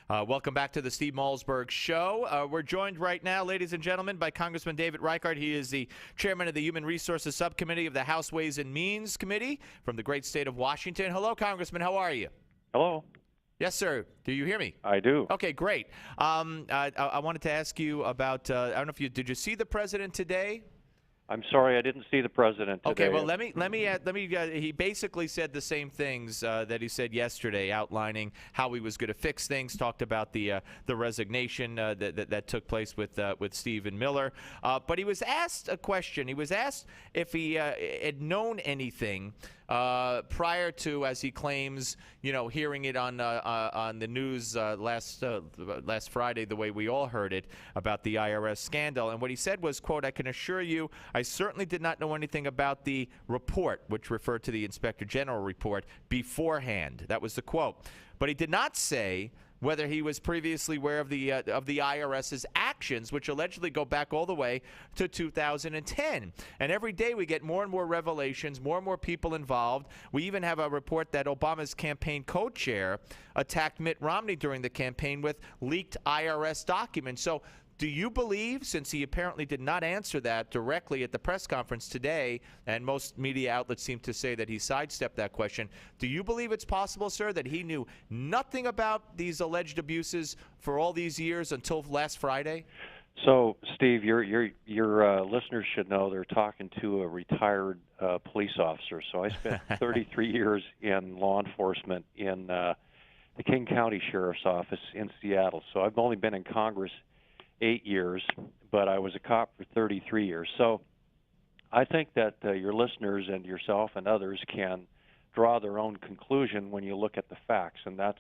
Welcome back to the Steve Malzberg Show. We're joined right now, ladies and gentlemen, by Congressman David Reichert. He is the chairman of the Human Resources Subcommittee of the House Ways and Means Committee from the great state of Washington. Hello, Congressman. How are you? Hello. Yes, sir. Do you hear me? I do. Okay, great. I wanted to ask you about, I don't know if did you see the president today? I'm sorry, I didn't see the president today. Okay, well, let me. He basically said the same things that he said yesterday, outlining how he was going to fix things. Talked about the resignation that took place with Stephen Miller. But he was asked a question. He was asked if he had known anything prior to, as he claims, hearing it on the news last Friday, the way we all heard it, about the IRS scandal. And what he said was, quote, "I can assure you, I certainly did not know anything about the report," which referred to the Inspector General report, beforehand. That was the quote. But he did not say whether he was previously aware of the IRS's actions, which allegedly go back all the way to 2010. And every day we get more and more revelations, more and more people involved. We even have a report that Obama's campaign co-chair attacked Mitt Romney during the campaign with leaked IRS documents. So do you believe, since he apparently did not answer that directly at the press conference today, and most media outlets seem to say that he sidestepped that question, do you believe it's possible, sir, that he knew nothing about these alleged abuses for all these years until last Friday? So, Steve, your listeners should know they're talking to a retired police officer. So I spent 33 years in law enforcement in the King County Sheriff's Office in Seattle. So I've only been in Congress 8 years, but I was a cop for 33 years. So I think that your listeners and yourself and others can draw their own conclusion when you look at the facts, and that's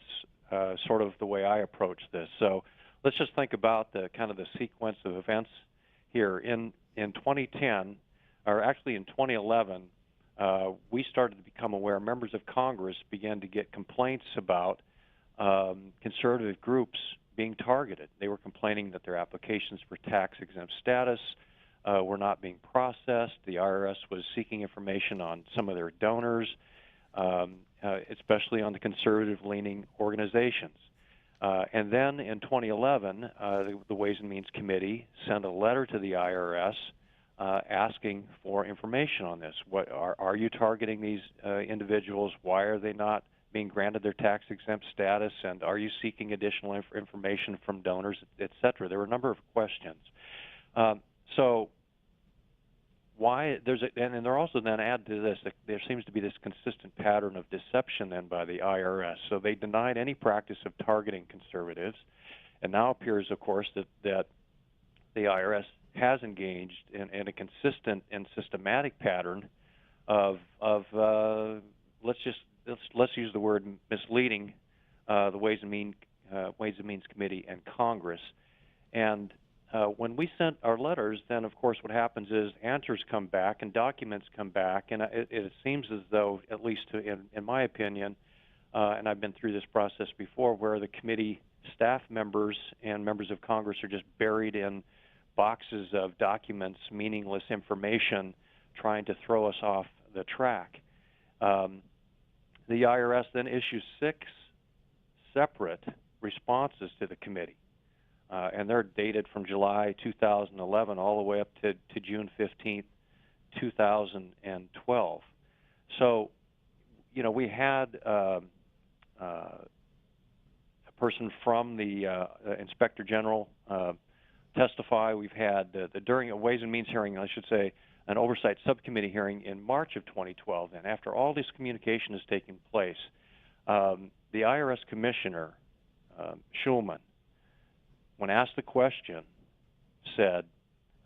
sort of the way I approach this. So let's just think about the kind of the sequence of events here. In 2010, or actually in 2011, we started to become aware, members of Congress began to get complaints about conservative groups being targeted. They were complaining that their applications for tax-exempt status were not being processed. The IRS was seeking information on some of their donors, especially on the conservative-leaning organizations. And then in 2011, the Ways and Means Committee sent a letter to the IRS asking for information on this. What are you targeting these individuals? Why are they not being granted their tax-exempt status, and are you seeking additional information from donors, et cetera? There were a number of questions. So why and they're also then add to this, there seems to be this consistent pattern of deception then by the IRS. So they denied any practice of targeting conservatives, and now appears, of course, that the IRS has engaged in a consistent and systematic pattern of let's use the word misleading the Ways and Means Committee and Congress. And when we sent our letters, then of course what happens is answers come back and documents come back, and it seems as though, at least in my opinion, and I've been through this process before, where the committee staff members and members of Congress are just buried in boxes of documents, meaningless information, trying to throw us off the track. The IRS then issues 6 separate responses to the committee, and they're dated from July 2011 all the way up to June 15th, 2012. So, we had a person from the Inspector General testify. We've had during a Ways and Means hearing, I should say, an oversight subcommittee hearing in March of 2012. And after all this communication has taken place, the IRS Commissioner, Schulman, when asked the question, said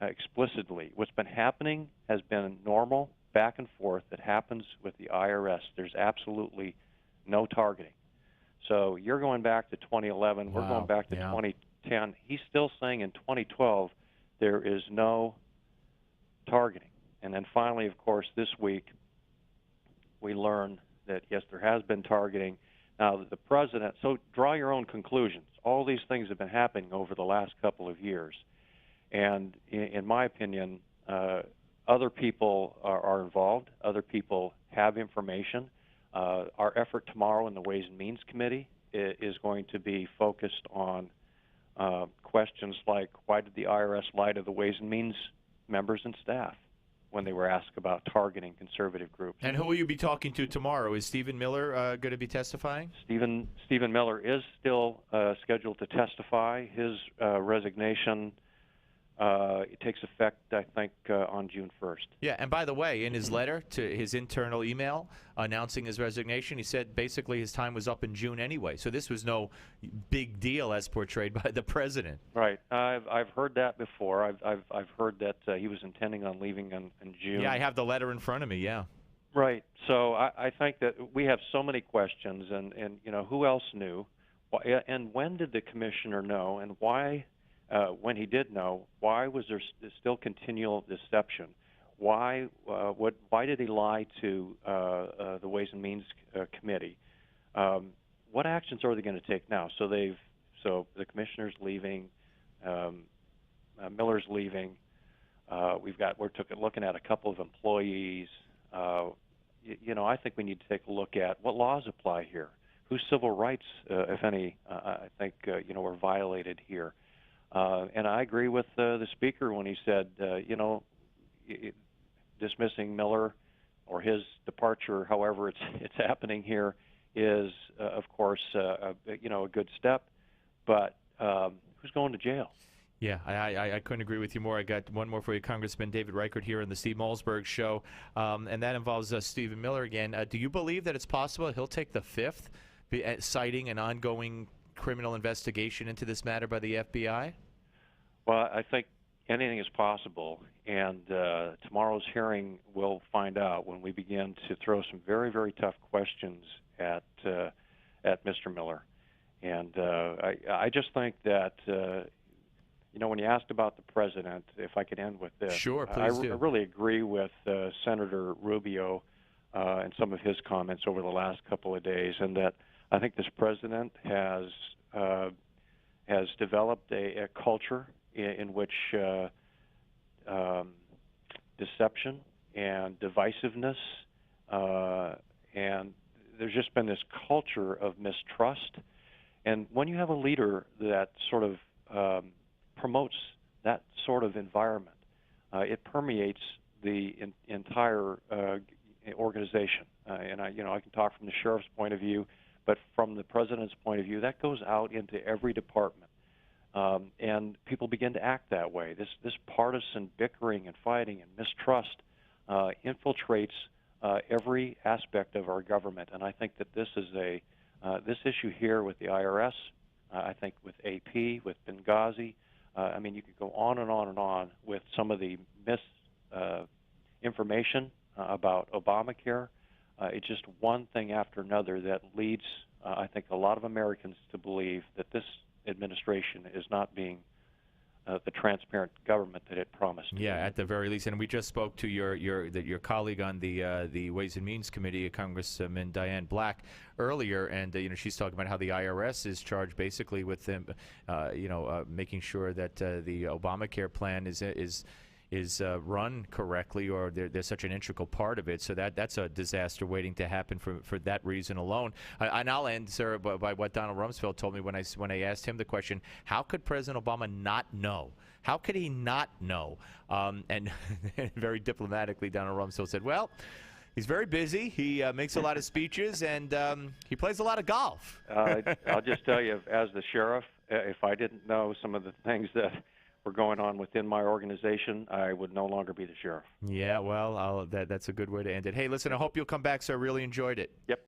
explicitly, what's been happening has been normal back and forth that happens with the IRS. There's absolutely no targeting. So you're going back to 2011. Wow. We're going back to 2010. He's still saying in 2012 there is no targeting. And then finally, of course, this week we learn that, yes, there has been targeting. Now, the president, so draw your own conclusions. All these things have been happening over the last couple of years. And in my opinion, other people are involved. Other people have information. Our effort tomorrow in the Ways and Means Committee is going to be focused on questions like, why did the IRS lie to the Ways and Means members and staff when they were asked about targeting conservative groups? And who will you be talking to tomorrow? Is Stephen Miller going to be testifying? Stephen Miller is still scheduled to testify. His resignation it takes effect, I think, on June 1st. Yeah, and by the way, in his letter to his internal email announcing his resignation, he said basically his time was up in June anyway. So this was no big deal as portrayed by the president. Right. I've heard that before. I've heard that he was intending on leaving in June. Yeah, I have the letter in front of me. Yeah. Right. So I think that we have so many questions, and who else knew, and when did the commissioner know, and why? When he did know, why was there still continual deception? Why did he lie to the Ways and Means Committee? What actions are they going to take now? So the commissioner's leaving, Miller's leaving. We're looking at a couple of employees. I think we need to take a look at what laws apply here, whose civil rights, if any, I think were violated here. And I agree with the speaker when he said, dismissing Miller or his departure, however it's happening here, is of course a good step. But who's going to jail? Yeah, I couldn't agree with you more. I got one more for you, Congressman David Reichert here on the Steve Malzberg Show, and that involves Stephen Miller again. Do you believe that it's possible he'll take the fifth, citing an ongoing criminal investigation into this matter by the FBI? Well, I think anything is possible, and tomorrow's hearing will find out when we begin to throw some very, very tough questions at Mr. Miller. And I just think that, when you asked about the president, if I could end with this. Sure, please do. I really agree with Senator Rubio and some of his comments over the last couple of days, and that I think this president has developed a culture in which deception and divisiveness, and there's just been this culture of mistrust. And when you have a leader that sort of promotes that sort of environment, it permeates the entire organization. And I can talk from the sheriff's point of view, but from the president's point of view, that goes out into every department. And people begin to act that way. This partisan bickering and fighting and mistrust infiltrates every aspect of our government. And I think that this is this issue here with the IRS, I think with AP, with Benghazi. You could go on and on and on with some of the misinformation about Obamacare. It's just one thing after another that leads, I think, a lot of Americans to believe that this administration is not being the transparent government that it promised. Yeah, at the very least. And we just spoke to your colleague on the Ways and Means Committee, Congressman Diane Black, earlier, and she's talking about how the IRS is charged basically with them, making sure that the Obamacare plan is run correctly, or they're such an integral part of it. So that's a disaster waiting to happen for that reason alone. And I'll end, sir, by what Donald Rumsfeld told me when I asked him the question: how could President Obama not know? How could he not know? And very diplomatically, Donald Rumsfeld said, "Well, he's very busy. He makes a lot of speeches, and he plays a lot of golf." I'll just tell you, as the sheriff, if I didn't know some of the things that were going on within my organization, I would no longer be the sheriff. Yeah, well, that's a good way to end it. Hey, listen, I hope you'll come back, sir. I really enjoyed it. Yep.